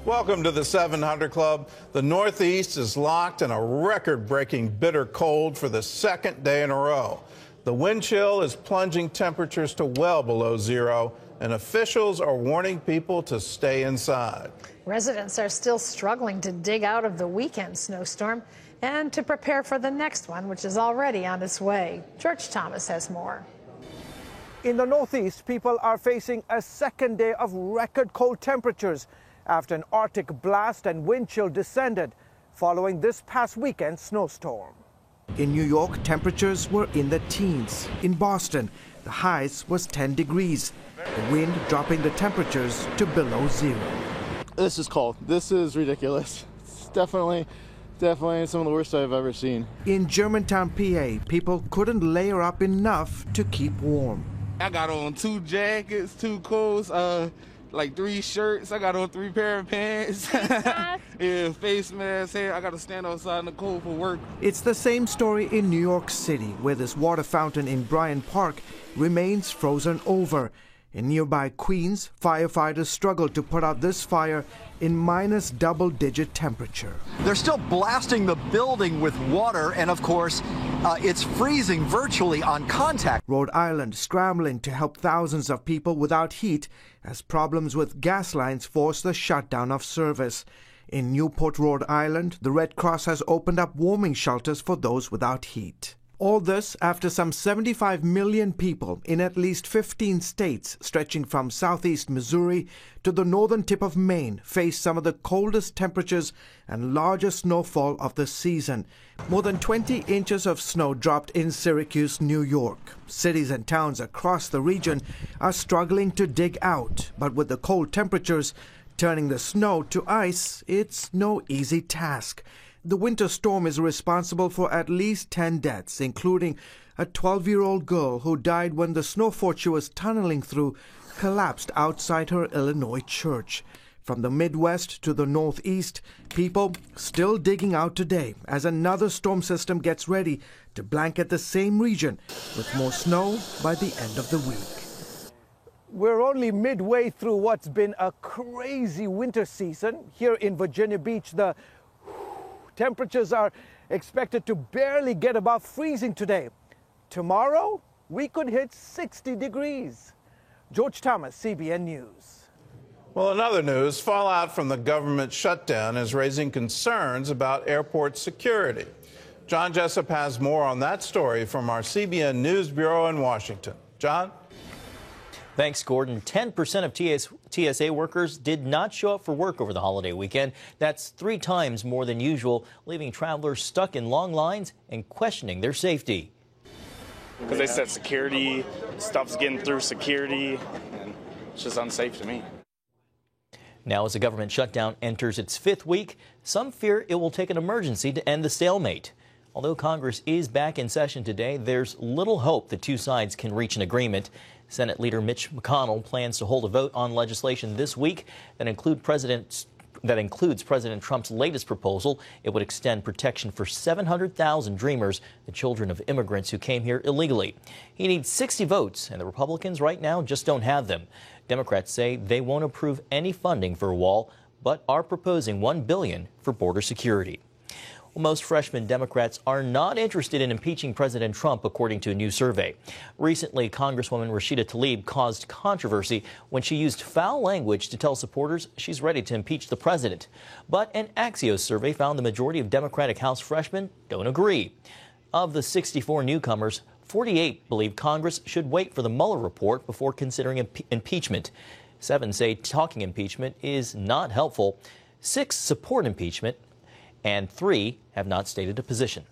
Welcome to the 700 Club. The Northeast is locked in a record-breaking bitter cold for the second day in a row. The wind chill is plunging temperatures to well below zero, and officials are warning people to stay inside. Residents are still struggling to dig out of the weekend snowstorm and to prepare for the next one, which is already on its way. George Thomas has more. In the Northeast, people are facing a second day of record cold temperatures after an Arctic blast and wind chill descended following this past weekend's snowstorm. In New York, temperatures were in the teens. In Boston, the highs was 10 degrees, the wind dropping the temperatures to below zero. This is cold. This is ridiculous. It's definitely some of the worst I've ever seen. In Germantown, PA, people couldn't layer up enough to keep warm. I got on 2 jackets, 2 coats, like 3 shirts. I got on 3 pair of pants. Face mask. Yeah, face mask. Hey, I got to stand outside in the cold for work. It's the same story in New York City, where this water fountain in Bryant Park remains frozen over. In nearby Queens, firefighters struggled to put out this fire in minus double-digit temperature. They're still blasting the building with water, and of course, it's freezing virtually on contact. Rhode Island scrambling to help thousands of people without heat as problems with gas lines force the shutdown of service. In Newport, Rhode Island, the Red Cross has opened up warming shelters for those without heat. All this after some 75 million people in at least 15 states, stretching from southeast Missouri to the northern tip of Maine, face some of the coldest temperatures and largest snowfall of the season. More than 20 inches of snow dropped in Syracuse, New York. Cities and towns across the region are struggling to dig out, but with the cold temperatures turning the snow to ice, it's no easy task. The winter storm is responsible for at least 10 deaths, including a 12-year-old girl who died when the snow fort she was tunneling through collapsed outside her Illinois church. From the Midwest to the Northeast, people still digging out today as another storm system gets ready to blanket the same region with more snow by the end of the week. We're only midway through what's been a crazy winter season. Here in Virginia Beach, the temperatures are expected to barely get above freezing today. Tomorrow, we could hit 60 degrees. George Thomas, CBN News. Well, in other news, fallout from the government shutdown is raising concerns about airport security. John Jessup has more on that story from our CBN News Bureau in Washington. John? Thanks, Gordon. 10% of TSA workers did not show up for work over the holiday weekend. That's 3 times more than usual, leaving travelers stuck in long lines and questioning their safety. Because they said security, stuff's getting through security, and it's just unsafe to me. Now, as the government shutdown enters its 5th week, some fear it will take an emergency to end the stalemate. Although Congress is back in session today, there's little hope the 2 sides can reach an agreement. Senate Leader Mitch McConnell plans to hold a vote on legislation this week that includes President Trump's latest proposal. It would extend protection for 700,000 Dreamers, the children of immigrants who came here illegally. He needs 60 votes, and the Republicans right now just don't have them. Democrats say they won't approve any funding for a wall, but are proposing $1 billion for border security. Most freshman Democrats are not interested in impeaching President Trump, according to a new survey. Recently, Congresswoman Rashida Tlaib caused controversy when she used foul language to tell supporters she's ready to impeach the president. But an Axios survey found the majority of Democratic House freshmen don't agree. Of the 64 newcomers, 48 believe Congress should wait for the Mueller report before considering impeachment. 7 say talking impeachment is not helpful. 6 support impeachment, and 3 have not stated a position.